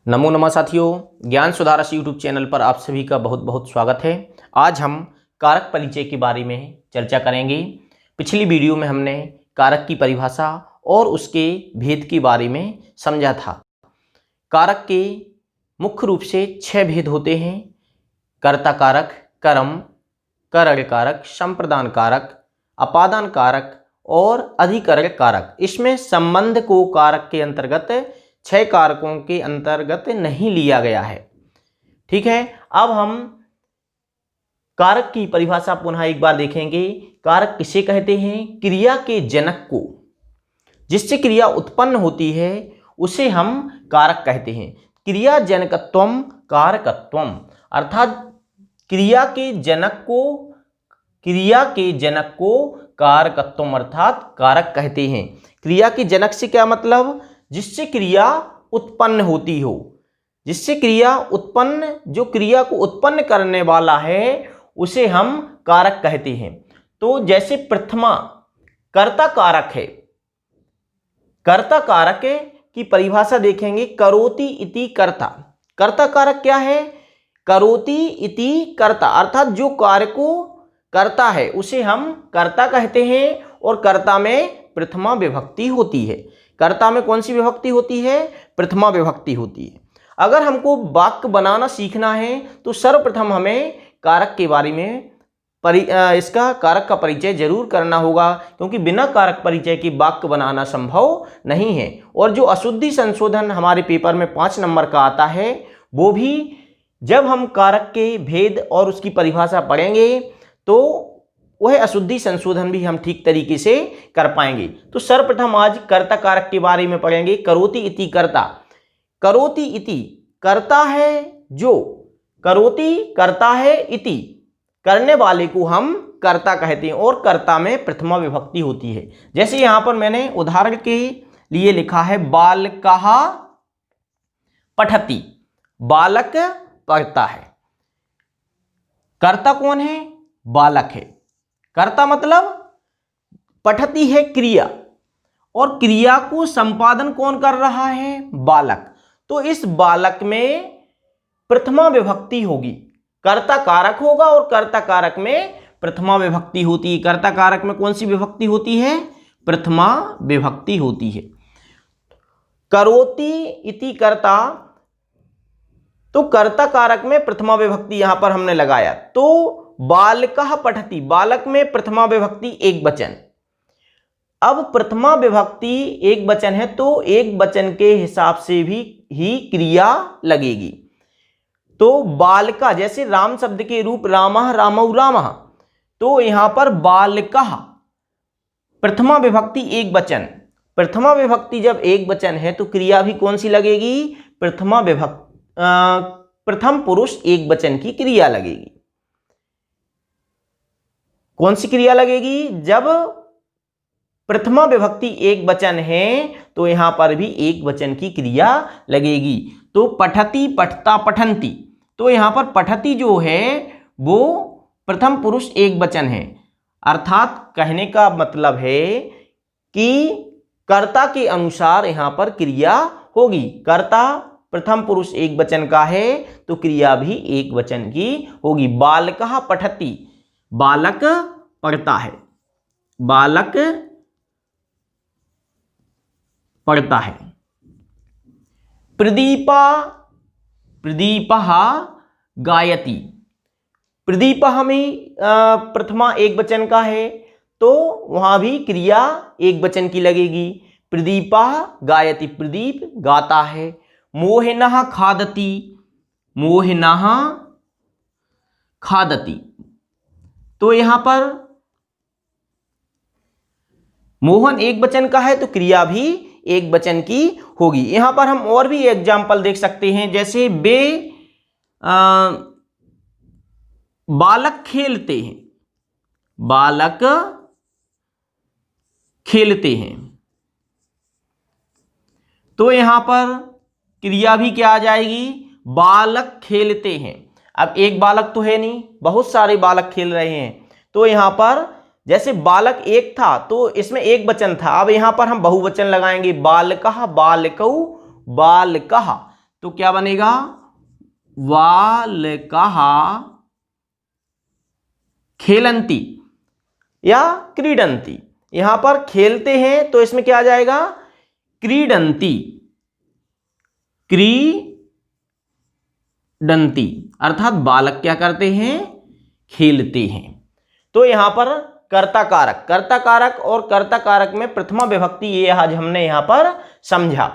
नमो नमः साथियों, ज्ञान सुधारस यूट्यूब चैनल पर आप सभी का बहुत बहुत स्वागत है। आज हम कारक परिचय के बारे में चर्चा करेंगे। पिछली वीडियो में हमने कारक की परिभाषा और उसके भेद के बारे में समझा था। कारक के मुख्य रूप से 6 भेद होते हैं: कर्ता कारक, कर्म, करण कारक, संप्रदान कारक, अपादान कारक और अधिकरण कारक। इसमें संबंध को कारक के अंतर्गत 6 कारकों के अंतर्गत नहीं लिया गया है। ठीक है, अब हम कारक की परिभाषा पुनः एक बार देखेंगे। कारक किसे कहते हैं? क्रिया के जनक को, जिससे क्रिया उत्पन्न होती है, उसे हम कारक कहते हैं। क्रिया जनकत्वम कारकत्वम, अर्थात क्रिया के जनक को कारकत्वम अर्थात कारक कहते हैं। क्रिया के जनक से क्या मतलब? जिससे क्रिया उत्पन्न होती हो, जिससे क्रिया उत्पन्न, जो क्रिया को उत्पन्न करने वाला है, उसे हम कारक कहते हैं। तो जैसे प्रथमा कर्ता कारक है। कर्ता कारक की परिभाषा देखेंगे, करोति इति कर्ता। कर्ता कारक क्या है? करोति इति कर्ता, अर्थात जो कार्य को करता है उसे हम कर्ता कहते हैं। और कर्ता में प्रथमा विभक्ति होती है। कर्ता में कौन सी विभक्ति होती है? प्रथमा विभक्ति होती है। अगर हमको वाक्य बनाना सीखना है तो सर्वप्रथम हमें कारक के बारे में इसका कारक का परिचय जरूर करना होगा, क्योंकि बिना कारक परिचय के वाक्य बनाना संभव नहीं है। और जो अशुद्धि संशोधन हमारे पेपर में 5 नंबर का आता है, वो भी जब हम कारक के भेद और उसकी परिभाषा पढ़ेंगे तो वह अशुद्धि संशोधन भी हम ठीक तरीके से कर पाएंगे। तो सर्वप्रथम आज कर्ता कारक के बारे में पढ़ेंगे। करोति इति कर्ता। करोति इति करता है, जो करोति करता है, इति करने वाले को हम कर्ता कहते हैं। और कर्ता में प्रथमा विभक्ति होती है। जैसे यहां पर मैंने उदाहरण के लिए लिखा है, बालकः पठति, बालक पढ़ता है। कर्ता कौन है? बालक है। कर्ता मतलब पठति है क्रिया, और क्रिया को संपादन कौन कर रहा है? बालक। तो इस बालक में प्रथमा विभक्ति होगी। कर्ता कारक होगा और कर्ता कारक में प्रथमा विभक्ति होती है। कर्ता कारक में कौन सी विभक्ति होती है? प्रथमा विभक्ति होती है। करोति इति कर्ता, तो कर्ता कारक में प्रथमा विभक्ति यहां पर हमने लगाया। तो बालकः पठति, बालक में प्रथमा विभक्ति एक वचन। अब प्रथमा विभक्ति एक वचन है तो एक वचन के हिसाब से भी ही क्रिया लगेगी। तो बालका, जैसे राम शब्द के रूप रामः रामौ रामः, तो यहां पर बालकः प्रथमा विभक्ति एक वचन। प्रथमा विभक्ति जब एक वचन है तो क्रिया भी कौन सी लगेगी? प्रथम पुरुष एक वचन की क्रिया लगेगी। कौन सी क्रिया लगेगी? जब प्रथमा विभक्ति एक वचन है तो यहां पर भी एक वचन की क्रिया लगेगी। तो पठति, पठता, पठन्ति, तो यहां पर पठति जो है वो प्रथम पुरुष एक वचन है। अर्थात कहने का मतलब है कि कर्ता के अनुसार यहां पर क्रिया होगी। कर्ता प्रथम पुरुष एक वचन का है तो क्रिया भी एक वचन की होगी। बालकः पठति, बालक पढ़ता है, बालक पढ़ता है। प्रदीपा, प्रदीपः गायति, प्रदीपः में प्रथमा एक वचन का है तो वहां भी क्रिया एक वचन की लगेगी। प्रदीपः गायति, प्रदीप गाता है। मोहिनः खादति, मोहिनः खादति, तो यहां पर मोहन एक वचन का है तो क्रिया भी एक वचन की होगी। यहां पर हम और भी एग्जाम्पल देख सकते हैं, जैसे बालक खेलते हैं, बालक खेलते हैं, तो यहां पर क्रिया भी क्या आ जाएगी? बालक खेलते हैं। अब एक बालक तो है नहीं, बहुत सारे बालक खेल रहे हैं, तो यहां पर जैसे बालक एक था तो इसमें एक वचन था, अब यहां पर हम बहुवचन लगाएंगे, बालकः बालकौ बालकः, तो क्या बनेगा, बालकाः खेलन्ति या क्रीडन्ति। यहां पर खेलते हैं तो इसमें क्या आ जाएगा, क्रीडन्ति, क्रीडन्ति, अर्थात बालक क्या करते हैं, खेलते हैं। तो यहां पर कर्ता कारक, कर्ता कारक और कर्ता कारक में प्रथमा विभक्ति, ये आज हमने यहां पर समझा।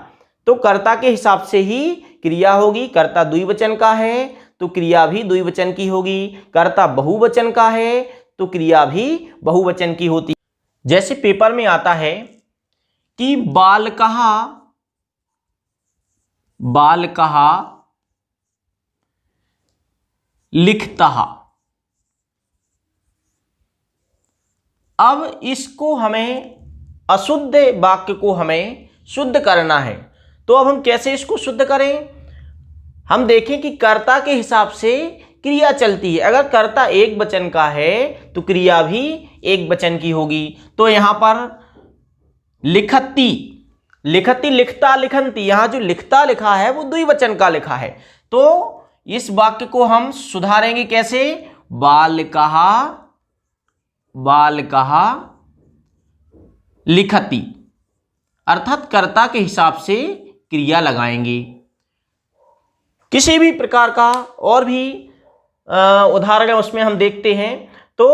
तो कर्ता के हिसाब से ही क्रिया होगी। कर्ता द्विवचन का है तो क्रिया भी द्विवचन की होगी, कर्ता बहुवचन का है तो क्रिया भी बहुवचन की होती। जैसे पेपर में आता है कि बालकः लिखतः। अब इसको हमें अशुद्ध वाक्य को हमें शुद्ध करना है। तो अब हम कैसे इसको शुद्ध करें, हम देखें कि कर्ता के हिसाब से क्रिया चलती है। अगर कर्ता एक वचन का है तो क्रिया भी एक वचन की होगी। तो यहां पर लिखती, लिखती, लिखता, लिखंती, यहां जो लिखता लिखा है वो द्विवचन का लिखा है। तो इस वाक्य को हम सुधारेंगे कैसे, बालकः लिखति, अर्थात कर्ता के हिसाब से क्रिया लगाएंगे। किसी भी प्रकार का और भी उदाहरण है उसमें हम देखते हैं। तो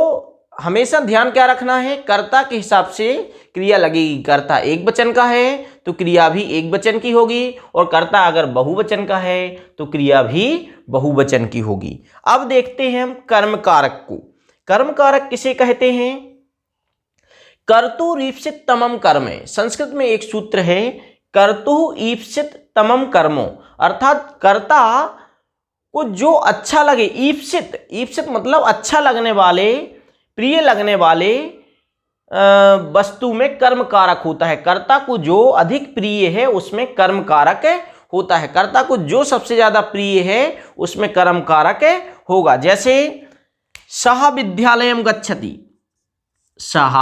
हमेशा ध्यान क्या रखना है, कर्ता के हिसाब से क्रिया लगेगी। कर्ता एक वचन का है तो क्रिया भी एक वचन की होगी, और कर्ता अगर बहुवचन का है तो क्रिया भी बहुवचन की होगी। अब देखते हैं हम कर्म कारक को। कर्म कारक किसे कहते हैं, कर्तु ईप्सित तमम कर्म। संस्कृत में एक सूत्र है, कर्तु ईप्सित तमम कर्मो, अर्थात कर्ता को जो अच्छा लगे, ईप्सित, ईप्सित मतलब अच्छा लगने वाले, प्रिय लगने वाले वस्तु में कर्म कारक होता है। कर्ता को जो अधिक प्रिय है उसमें कर्म कारक होता है। कर्ता को जो सबसे ज्यादा प्रिय है उसमें कर्म कारक होगा। जैसे सः विद्यालयं गच्छति, सः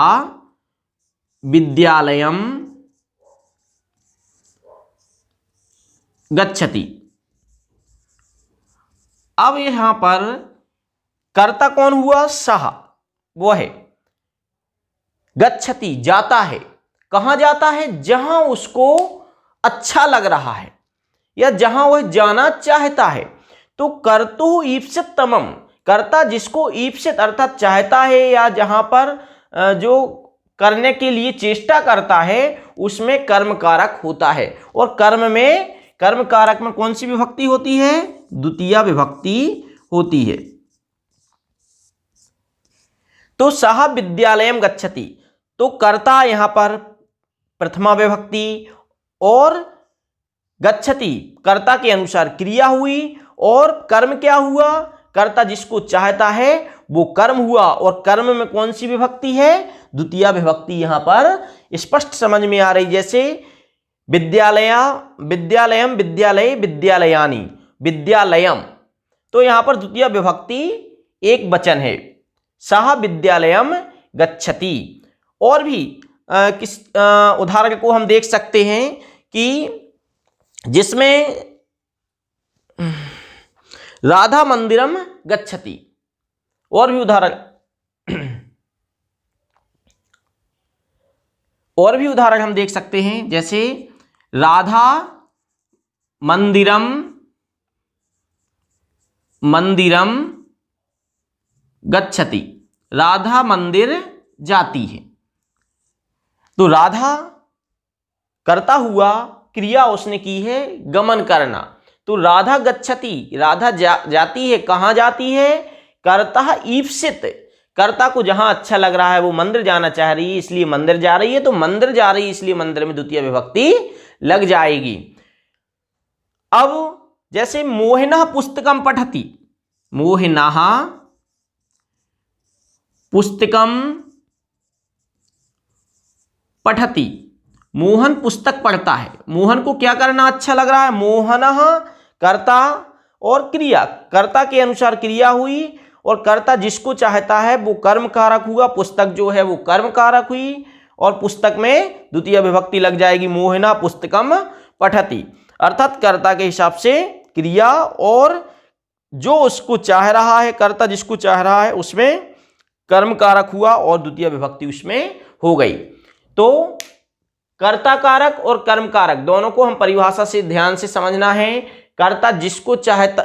विद्यालयं गच्छति। अब यहां पर कर्ता कौन हुआ, सः, वो है। गच्छति जाता है, कहां जाता है, जहां उसको अच्छा लग रहा है या जहां वह जाना चाहता है। तो कर्तु ईप्सित तमम, कर्ता जिसको ईप्सित अर्थात चाहता है या जहां पर जो करने के लिए चेष्टा करता है उसमें कर्म कारक होता है। और कर्म कारक में कौन सी विभक्ति होती है, द्वितीय विभक्ति होती है। तो सः विद्यालयं गच्छति, तो कर्ता यहां पर प्रथमा विभक्ति, और गच्छति कर्ता के अनुसार क्रिया हुई, और कर्म क्या हुआ, कर्ता जिसको चाहता है वो कर्म हुआ। और कर्म में कौन सी विभक्ति है, द्वितीय विभक्ति यहां पर स्पष्ट समझ में आ रही। जैसे विद्यालयम, विद्यालय, विद्यालयानि, विद्यालयम, तो यहां पर द्वितीय विभक्ति एक वचन है, सः विद्यालयम गच्छति। और भी किस उदाहरण को हम देख सकते हैं कि जिसमें राधा मंदिरम गच्छति। और भी उदाहरण हम देख सकते हैं, जैसे राधा मंदिरम गच्छति, राधा मंदिर जाती है। तो राधा कर्ता हुआ, क्रिया उसने की है गमन करना। तो राधा गच्छति, राधा जाती है, कहां जाती है, कर्ता ईप्सित, कर्ता को जहां अच्छा लग रहा है वो मंदिर जाना चाह रही है इसलिए मंदिर जा रही है। तो मंदिर जा रही है इसलिए मंदिर में द्वितीय विभक्ति लग जाएगी। अब जैसे मोहिनः पुस्तकं पठति, मोहिनः पुस्तकं पठति, मोहन पुस्तक पढ़ता है। मोहन को क्या करना अच्छा लग रहा है, मोहनः कर्ता और क्रिया, कर्ता के अनुसार क्रिया हुई, और कर्ता जिसको चाहता है वो कर्म कारक हुआ, पुस्तक जो है वो कर्म कारक हुई, और पुस्तक में द्वितीय विभक्ति लग जाएगी, मोहिना पुस्तकम पठति। अर्थात कर्ता के हिसाब से क्रिया और जो उसको चाह रहा है, कर्ता जिसको चाह रहा है, उसमें कर्म कारक हुआ और द्वितीय विभक्ति उसमें हो गई। तो कर्ता कारक और कर्म कारक दोनों को हम परिभाषा से ध्यान से समझना है। कर्ता जिसको चाहता,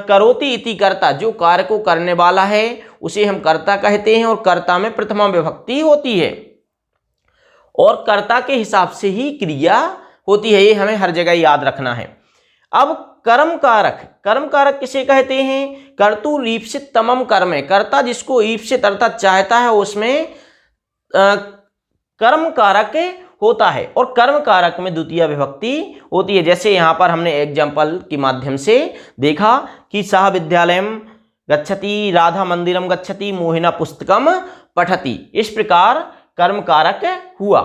करोति इति कर्ता, जो कार्य को करने वाला है उसे हम कर्ता कहते हैं और कर्ता में प्रथमा विभक्ति होती है और कर्ता के हिसाब से ही क्रिया होती है, ये हमें हर जगह याद रखना है। अब कर्म कारक, कर्म कारक किसे कहते हैं? कर्तु ईप्सित तमम कर्म है, कर्ता जिसको ईप्सित अर्थात चाहता है उसमें कर्म कारक होता है और कर्म कारक में द्वितीय विभक्ति होती है। जैसे यहाँ पर हमने एग्जाम्पल के माध्यम से देखा कि सह विद्यालयम गच्छति, राधा मंदिरम गच्छति, मोहिना पुस्तकम पठति, इस प्रकार कर्म कारक हुआ।